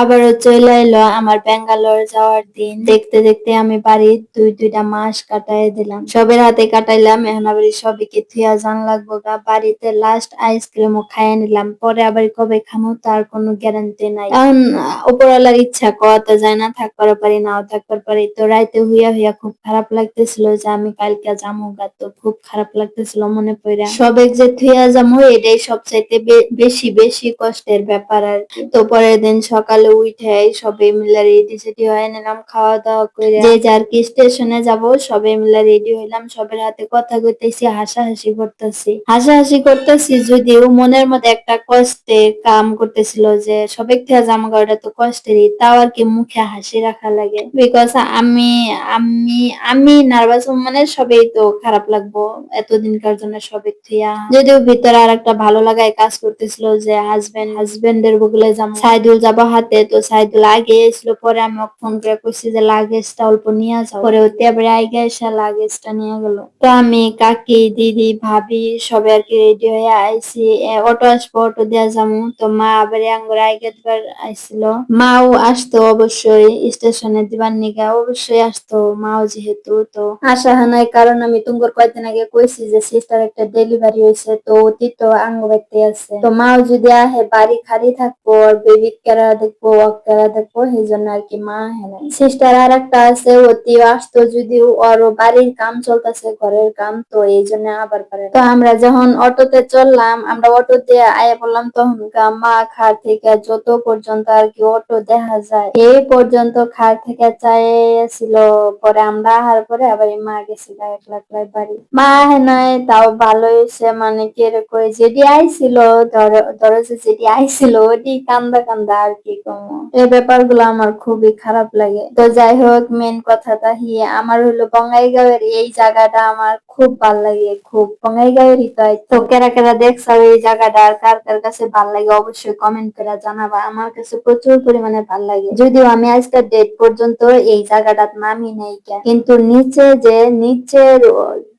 আবারও চইলা এলো আমার ব্যাঙ্গালোর যাওয়ার দিন। দেখতে দেখতে আমি বাড়ির দুইটা মাস কাটায় দিলাম। সবের হাতে কাটাইলাম, এখন আবার সবিকে থুইয়া যান লাগবো গা। বাড়িতে লাস্ট আইসক্রিমও খাইয়া নিলাম, পরে আবার কবে খামো তার কোনো গ্যারান্টি নাই। এখন উপরওয়ালার ইচ্ছা, কওয়া যায় না, থাকবার পারি নাও থাকবার পারি। তো রাইতে হইয়া হইয়া খুব খারাপ লাগতেছিল যে আমি কালকে যামু গা, তো খুব খারাপ লাগতেছিল মনে পইরা। সবেক যে থুইয়া যামু এটাই সবচাইতে বেশি বেশি কষ্টের ব্যাপার আর কি। তো পরের দিন সকালে উঠে সবাই মিলে রেডি সেডি হয়ে নিলাম, খাওয়া দাওয়া করে যে যার কি স্টেশনে যাব সবাই মিলে রেডি হইলাম। সবার হাতে কথা কইতেছি, হাসাহাসি করতেছি যদিও মনের মধ্যে একটা কষ্টে কাম করতেছিল যে সবাই থেকে জামা কাপড়টা তো কষ্টেরই, তাও আর কি মুখে হাসি রাখা লাগে। বিকজ আমি আমি নার্ভাস, মানে সবাই তো খারাপ লাগবো এতদিনকার জন্য সবাই থিয়া। যদিও ভিতরে আর একটা ভালো লাগায় কাজ করতেছিল যে হাজবেন্ডের বগলে যাবো, সাইদুল যাবো হাতে। তো সাইদুল আগে এসেছিল, পরে আমি ফোন করে কইছি যে লাগেজটা অল্প নিয়ে যাও, পরে ওতে আবার আগে এসে লাগেজটা নিয়ে গেল। তো আমি কাকি দিদি ভাবি সবাই আর কি রেডি হয়ে আইছি, অটো আসবো, অটো দেওয়া যাবো। তো মা আবার আঙ্গুর আগে দিবার আইছিল, মাও আসতো অবশ্যই স্টেশনে দিবার নিগা, অবশ্যই আসতো মাও যেহেতু। তো আসা হানায় কারণ আমি তুঙ্গর কয়েকদিন আগে কইছি যে সিস্টার একটা ডেলিভারি হয়েছে, তো অতি তো আঙ্গ ব্যক্তি আছে, তো মাও যদি আহে বাড়ি খালি থাকবো আর বেবি কেরা দেখবো কেরা দেখবো, সেই জন্য আর কি মা হেনা। সিস্টার আর একটা আছে, অতিও আসতো যদিও ওরও বাড়ির কাম চলতেছে, ঘরের কাম, তো এই জন্য আবার পারে। তো আমরা যখন অটোতে চললাম, আমরা অটোতে আয়া পড়লাম, তখন মা খার থেকে যত পর্যন্ত আর কি অটো দেখা যায় এই পর্যন্ত খার থেকে চাইছিল। পরে আমরা আহার পরে আবার মা গেছি একলা একলাই বাড়ি। মা হেনায় তাও ভালো হয়েছে, মানে কিরকম যেটি আইছিল, ধরো যে যেটি আইছিল ওটি কান্দা কান্দা আর কি কম। এই ব্যাপারগুলো আমার খুবই খারাপ লাগে। তো যাই হোক, মেন কথাটা আমার হলো বঙ্গাইগাঁওয়ের এই জায়গাটা আমার খুব ভাল লাগে, খুব বঙ্গাইগাঁওয়েরই। তো কেরা কেরা দেখছো এই জায়গাটা, আর কার কার কাছে ভাল লাগে অবশ্যই কমেন্ট করে জানাবা। আমার কাছে প্রচুর পরিমাণে ভাল লাগে, যদিও আমি আজকের ডেট পর্যন্ত এই জায়গাটা নামি নাই, কিন্তু নিচের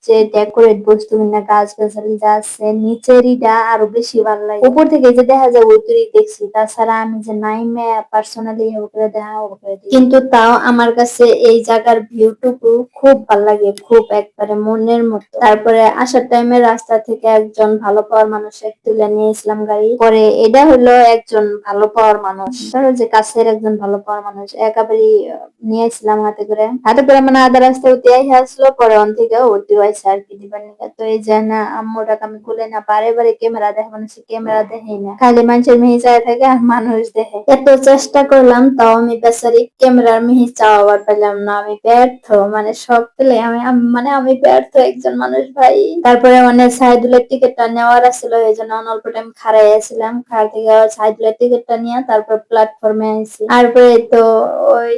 যে ডেকোরেট বস্তু না, গাছ গাছালি যা আছে নিচেরইটা আরো বেশি ভালো লাগে। উপর থেকে যে দেখা যায় ওইটুকুই দেখছি, তাছাড়া আমি যে নাইমে পার্সোনালি ওপরে দেখা ওপরে, কিন্তু তাও আমার কাছে এই জায়গার ভিউটুকু খুব ভালো লাগে, খুব একবারে মনের মতো। তারপরে আসার টাইমে রাস্তা থেকে একজন ভালো পাওয়ার মানুষ তুলে নিয়েছিলাম গাড়ি, পরে এটা হলো একজন ভালো পাওয়ার মানুষ, ধরো যে কাছের একজন ভালো পাওয়ার মানুষ একেবারে নিয়েছিলাম হাতে করে মানে আধা রাস্তায় উঠে আসলো, পরে অন থেকে উঠতে হয়েছে আর কি দিবার নিকা। তো এই যে না আম্মুটাকে আমি খুলে না, বারে বারে ক্যামেরা দেখে, মানুষ ক্যামেরা দেখে না, খালি মানুষের মিহি চায় থাকে আর মানুষ দেখে। এত চেষ্টা করলাম তাও আমি বেচারি ক্যামেরার মিহি চাওয়ার পেলাম না, আমি ব্যর্থ, মানে সব পেলে আমি ব্যর্থ একজন মানুষ ভাই। তারপরে মানে সাইদুলের টিকিটটা নেওয়ার ছিল, এই জন্য অল্প টাইম খাড়াই আছিলাম, খাড় থেকে সাইদুলের টিকিটটা নিয়ে তারপর প্ল্যাটফর্মে আইছি। তারপরে তো ওই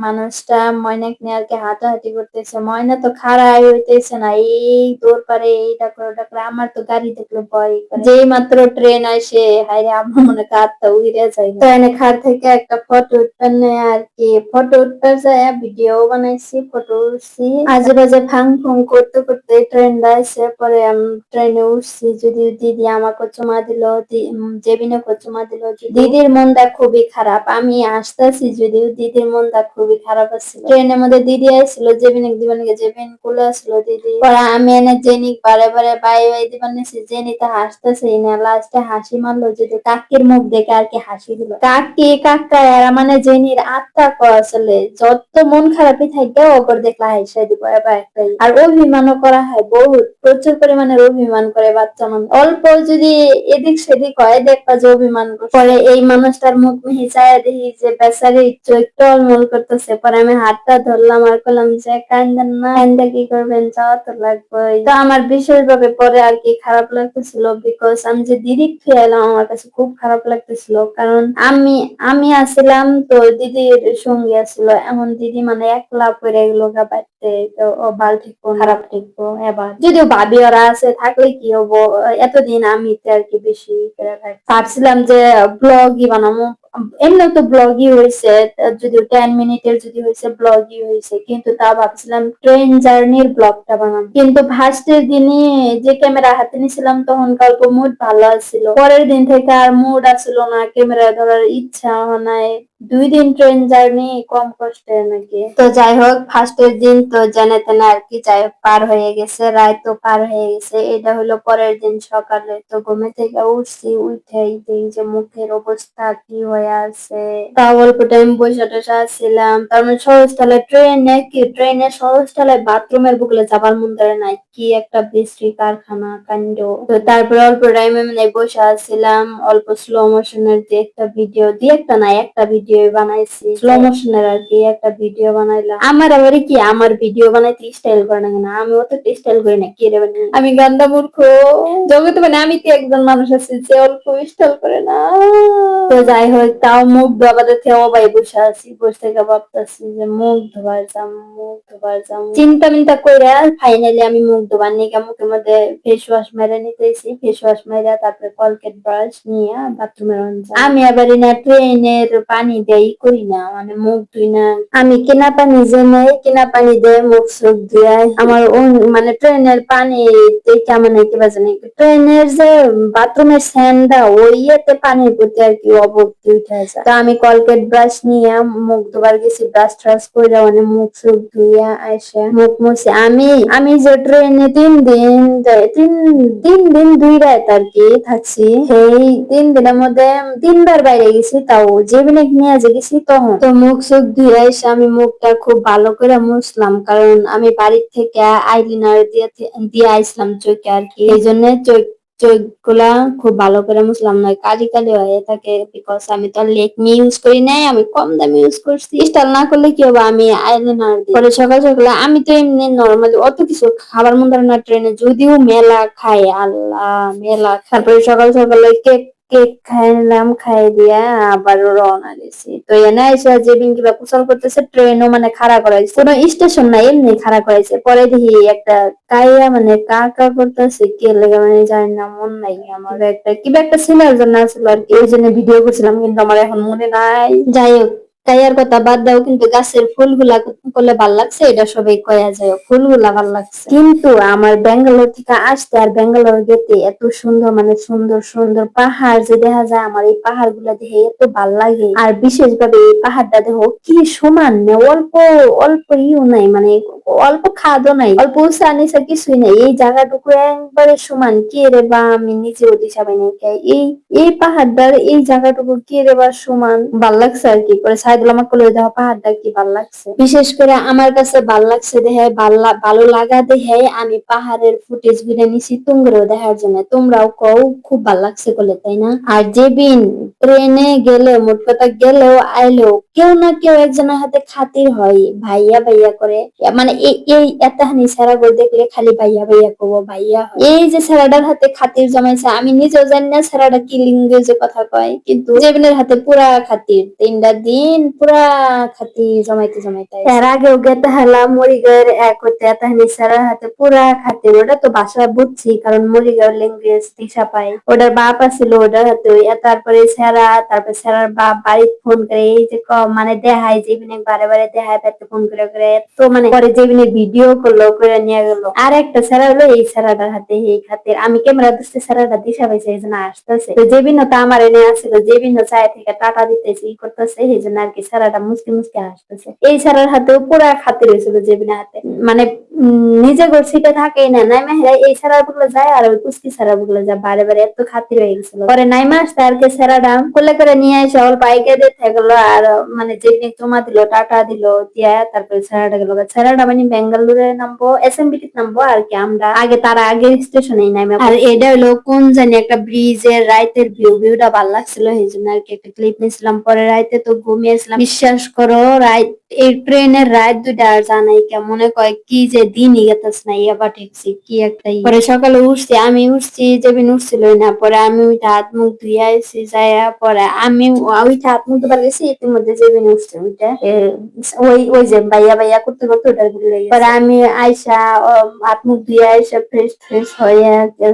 মানুষটা ময়নাক নিয়ে আর কি হাঁটাহাঁটি করতেছে, ময়না তো খাড়াই হইতেছে না, এই দৌড় পারে এইটা করে ওটা করে। আমার তো গাড়ি দেখলে ভয় করে, যেই মাত্র ট্রেন আসে হাইরে আমার মনে কাঁদটা উড়ে যায়। তো এনে খাড় থেকে একটা ফটো উঠতে আর কি, ফটো উঠতে যায় ভিডিও বানাইছি, ফটো উঠছি, আজে বাজে ফাং ফুং করতে করতে ট্রেনটা আসে। পরে আমি ট্রেনে উঠছি, যদি দিদি আমাকে চুমা দিল, জেবিনকে চুমা দিল। দিদির মনটা খুবই খারাপ, আমি আসতেছি যদিও দিদির মনটা খুবই খারাপ আছে। ট্রেনের মধ্যে দিদি আসছিল, জেবিনক দিবেন, জেবিন কুলে আসলো দিদি। পরে আমি এনে জেনিক বারে বারে বাই বাই দিবেন নিছি, জেনি তো হাসতেছে না, লাস্টে হাসি মারলো, যদি কাকির মুখ দেখে আর কি হাসি দিল। কাকি কাকা এরা মানে জেনির আত্মা আসলে যত মন খারাপই থাকে ওপর দেখলে হাসি দিব এবার একটাই। আর অভিমানও করা হয় বহুত, প্রচুর পরিমাণে অভিমান করে বাচ্চা মানুষ, অল্প যদি এদিক সেদিক হয় দেখবা যে অভিমান করে। এই মানুষটার মুখ মিহি চায়া দেখি যে বেচারি চোখ টলমল করতেছে। পরে আমি হাতটা ধরলাম আর বললাম যে কান্দেন না, কান্দা কি করবেন, যাওয়া তো লাগবেই। তো আমার বিশেষভাবে পরে আর কি খারাপ লাগতেছিল, বিকজ আমি যে দিদি খেয়ে এলাম আমার কাছে খুব খারাপ লাগতেছিল, কারণ আমি আসছিলাম তো দিদির সঙ্গে আসছিল, এমন দিদি মানে একলা পড়ে গেল গা। দেখতে তো ভালো থাকবো খারাপ থাকবো। এবার যদিও ভাবি ওরা আছে থাকলে কি হবো, এতদিন আমি তো আর কি বেশি করে থাকি। ভাবছিলাম যে ব্লগই বানাবো, এমনি তো ব্লগই হয়েছে, যদি 10 মিনিটের যদি হয়েছে ব্লগই হয়েছে, কিন্তু তা ভাবছিলাম ট্রেন জার্নির ব্লগটা বানাবো। কিন্তু ফার্স্টের দিনই যে ক্যামেরা হাতে নিয়েছিলাম তখন অল্প মুড ভালো ছিল, পরের দিন থেকে আর মুড আসছিল না, ক্যামেরা ধরার ইচ্ছা নাই। 2 দিন ট্রেন জার্নি কম কষ্টের নাকি। তো যাই হোক ফার্স্টের দিন তো জানে তেনে আর কি, যাই হোক পার হয়ে গেছে, রাত তো পার হয়ে গেছে। এটা হলো পরের দিন সকালে, তো ঘুমে থেকে উঠছি, উঠেই দেখি যে মুখের অবস্থা কি হয়ে আছে। তাও অল্প টাইম বসে টসে আসছিলাম, তার মানে সহজতলে ট্রেনের সহজতলায় বাথরুমের বুকলে যাবার মন করে নাই, কি একটা বিশ্রী কারখানা কাণ্ড। তো তারপরে অল্প টাইমে মানে বসে আসছিলাম, অল্প স্লো মোশনের যে একটা ভিডিও দিয়ে, একটা না একটা ভিডিও বানাইছি স্লো মোশনের আর কি, একটা ভিডিও বানাইলাম। আমার আবার কি, আমার ভিডিও বানাইতে স্টাইল করে না কেন, আমি অত স্টাইল করি না, কে রে আমি গান্দা মূর্খ জগতে, মানে আমি তো একজন মানুষ আছি যে অল্প স্টাইল করে না। তো যাই হোক তাও মুখ ধোয়াতে থেও ভাই বসে আছি, বসে থেকে ভাবতেছি যে মুখ ধোবার যাম, মুখ ধোবার যাম, চিন্তা মিন্তা করে ফাইনালি আমি মুখ ধোবার নিয়ে মুখের মধ্যে ফেস ওয়াশ মেরে নিতেছি, ফেস ওয়াশ মেরে তারপরে কলগেট ব্রাশ নিয়ে বাথরুমে আমি আবার না ট্রেনের পানি দেই করি না, মানে মুখ ধুই না, আমি কিনা পানি যে নেই, কিনা পানি দিয়ে মুখ সুখ ধুই। আমার মানে ট্রেনের পানি কেমন কিবা জানি, ট্রেনের যে বাথরুমের স্যান্ডা ওই ইয়েতে পানির প্রতি আর কি অভক্তি উঠে যায়। তো আমি কলগেট ব্রাশ নিয়ে মুখ ধোবার গেছি, ব্রাশ ট্রাশ করে মানে মুখ সুখ ধুইয়া আসে মুখ মুছে আমি যে ট্রেনে 3 দিন 2 রাত আর কি থাকছি, সেই 3 দিনের মধ্যে 3 বার বাইরে গেছি, তাও জেবিনে নিয়ে যে গেছি তখন তো মুখ সুখ ধুয়ে এসে আমি মুখটা খুব ভালো করে মুছলাম, কারণ আমি বাড়ির থেকে আইলিনার দিয়ে আইসলাম চোখে আর কি, এই জন্য চোখ গুলা খুব ভালো করে মুছলাম, নয় কালি কালি হয়ে থাকে, বিকজ আমি তো লেকমি ইউজ করি নাই, আমি কম দামি ইউজ করছি। স্টাইল না করলে কি হবে, আমি আইলাইনার দিই। পরে সকাল সকালে আমি তো এমনি নরমালি অত কিছু খাবার মন ধরে না ট্রেনে, যদিও মেলা খাই, আল্লাহ মেলা। তারপরে সকাল সকালে কেক কেক খাইলাম, খাই দিয়া আবার রওনা দিছি। তো এনে এসে যে বিঙ্কিবা কুশল করতেছে, ট্রেনও মানে খাড়া করাইছে, কোনো স্টেশন নাই এমনি খাড়া করাইছে। পরে দেখি একটা কাইয়া মানে কা কা করতেছে, কে লেগে মানে জানি না, মন নাই আমার, একটা কিবা একটা সিনার জন্য আসলে আর কি, ওই জন্য ভিডিও করছিলাম, কিন্তু আমার এখন মনে নাই। যাই হোক কাইয়ার কথা বাদ দাও, কিন্তু গাছের ফুলগুলা করলে ভাল লাগছে, এটা সবাই কয়া যায়, ফুলগুলা ভাল লাগছে। কিন্তু আমার ব্যাঙ্গালোর থেকে আসতে আর ব্যাঙ্গালোর যেতে এত সুন্দর, মানে সুন্দর সুন্দর পাহাড় যে দেখা যায়, আমার এই পাহাড় গুলা দেখে এত ভাল লাগে। আর বিশেষ ভাবে এই পাহাড়টা দেখো কি সমান, অল্প অল্প ইউ নাই, মানে অল্প খাদও নাই, অল্প উঁচা নিচা কিছুই নাই, এই জায়গাটুকু একবারে সমান। কে রে বা আমি নিজেও দিশা পাই নাই, এই এই পাহাড়টার এই জায়গাটুকু কে রে বা সমান, ভাল লাগছে আর কি। করে সাইদুল আমাকে বলে দেখো পাহাড়টা কি ভাল লাগছে, বিশেষ করে আমার কাছে ভাল লাগছে দেখে, ভালো লাগা দেখে আমি পাহাড়ের ফুটেজ গুলো নিছি তোমরাও দেখার জন্য, তোমরাও কও খুব ভাল লাগছে বলে, তাই না? আর যেদিন ট্রেনে গেলে, মোট কথা গেলেও আইলেও কেউ না কেউ একজনের হাতে খাতির হয়, ভাইয়া ভাইয়া করে, মানে এই এতখানি সেরা করে দেখলে খালি ভাইয়া ভাইয়া করবো, ভাইয়া হয়। এই যে সেরাটার হাতে খাতির জমাইছে, আমি নিজেও জানি না সেরাটা কি লিঙ্গেজে কথা কয়, কিন্তু জেবিনের হাতে পুরা খাতির, 3টা দিন পুরা খাতির জমাইতে জমাইতে। এর আগেও গেতে হালাম মরিগাঁওয়ের এক হতে এতখানি সেরার হাতে পুরা খাতির, ওটা তো ভাষা বুঝছি, কারণ মরিগাঁওয়ের ল্যাঙ্গুয়েজ দিশা পাই। ওটার বাপ আছিল ওটার হাতে, তারপরে সেরা, তারপরে সেরার বাপ বাড়িতে ফোন করে, এই যে মানে দেখায় জেবিনে বারে বারে দেখায়, তাতে ফোন করে করে তো মানে পরে জেবিনে ভিডিও করলো, করে নিয়ে গেল। আর একটা সেরা হলো এই সেরাটার হাতে, এই খাতির আমি ক্যামেরা দিচ্ছি, সেরাটা দিশা পাইছে, এই জন্য আসতেছে। তো জেবিনও তো আমার এনে আসছিল, জেবিনও চায় থেকে টাকা দিতেছে, ই করতেছে, এই জন্য আর কি সেরাটা মুসকি মুসকি আসতেছে। এই সেরার হাতেও পুরা খাতির হয়েছিল জেবিনের হাতে, মানে নিজে সিটে থাকেই না, নাইমা হেরা এই সেরার বুকলে যায়, আর ওই কুস্কি সেরার বুকলে যায়, বারে বারে এত খাতির হয়ে গেছিল। পরে নাইমা আসতে আর কি সেরাটা কোলে করে নিয়ে এসে ওর বাইকে দিতে গেলো, আর মানে যেদিন জমা দিল টাকা দিল দিয়া, তারপরে সেরাটা গেল। সেরাটা মানে বেঙ্গালুরে নামবো, এসএমবিটি নামবো আর কি, আমরা আগে তার আগে স্টেশনে নামে। আর এটা হলো কোন জানি একটা ব্রিজের রাইতের ভিউটা ভালো লাগছিল, এই জন্য আর কি একটা ক্লিপ নিয়েছিলাম। পরে রাইতে তো ঘুমিয়েছিলাম, বিশ্বাস করো রাইত এই ট্রেনের রাত 2টা আর জানাই কেমন মনে কয় কি যে দিনই গেতাছে না, ইয়াবা ঠেকছি কি একটা পরে সকালে উঠছি, আমি উঠছি, জেবিন উঠছিল না, পরে আমি উঠে হাত মুখ ধুয়ে আইছি, যাইয়া পরে আমি উঠে হাত মুখ ধুবার গেছি, ইতিমধ্যে জেবিন উঠছে, উঠে ওই যে বাইয়া বাইয়া করতে করতে ওটার ভুলে গেছে। পরে আমি আইসা হাত মুখ ধুয়ে আইসা ফ্রেশ ফ্রেশ হইয়া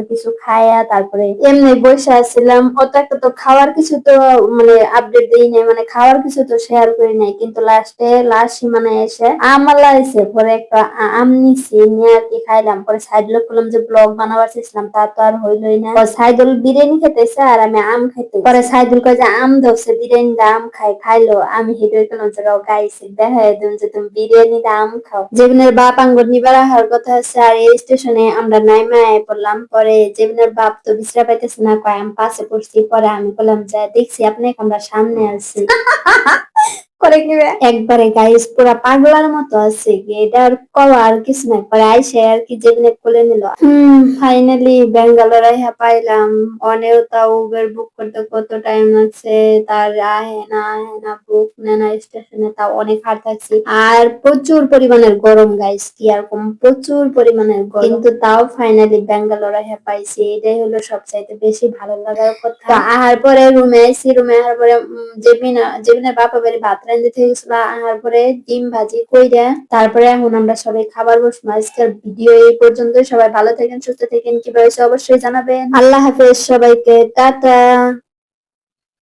কিছু খাইয়া তারপরে এমনি বসে আসছিলাম। অত একটা তো খাওয়ার কিছু তো মানে আপডেট দেই নাই, মানে খাওয়ার কিছু তো শেয়ার করি নাই, কিন্তু লাস্ট সীমানায় এসে আম আলা হয়েছে, পরে একটা আম নিছি, নিয়ে আর কি খাইলাম। পরে সাইডুল বললাম যে ব্লগ বানাবার চেয়েছিলাম, তা তো আর হইলই না। সাইদুল বিরিয়ানি খেতেছে আর আমি আম খাইতে। পরে সাইদুল কয় যে আম ধরছে, বিরিয়ানি দা আম খাইলো। আমি হেঁটে গেলাম যে গাইছি দেখা একদম যে তুমি বিরিয়ানি দা আম খাও। জেবিনের বাপ আঙ্গুর নিবার আসার কথা আছে, আর এই স্টেশনে আমরা নাইমা পড়লাম। পরে জেবিনের বাপ তো বিশ্রা পাইতেছে না, কয় আমি পাশে পড়ছি। পরে আমি বললাম যে দেখছি আপনাকে আমরা সামনে আছি। করে কি একবারে গাইস পুরা পাগলার মতো আছে, এটা আর কওয়া আর কিছু নাই। পরে আইসে আর কি যেদিনে কোলে নিল। ফাইনালি ব্যাঙ্গালোর আইহা পাইলাম। অনেও তাও উবের বুক করতে কত টাইম লাগছে, তার আহে না বুক নেয় না স্টেশনে, তাও অনেক হার থাকছি। আর প্রচুর পরিমাণের গরম গাইস, কি আর কম, প্রচুর পরিমাণের গরম, কিন্তু তাও ফাইনালি ব্যাঙ্গালোর আইহা পাইছি, এটাই হলো সবচাইতে বেশি ভালো লাগার কথা। আহার পরে রুমে আইছি, রুমে আসার পরে জেবিনের বাপা বাড়ি ভাত রান্ধতে থেকে গেছিল। আহার পরে ডিম ভাজি কইরা তারপরে এখন আমরা সবাই খাবার বসবো। আজকের ভিডিও এই পর্যন্ত। সবাই ভালো থাকেন, সুস্থ থাকেন, কিভাবে হয়েছে অবশ্যই জানাবেন। আল্লাহ হাফেজ সবাইকে, টাটা।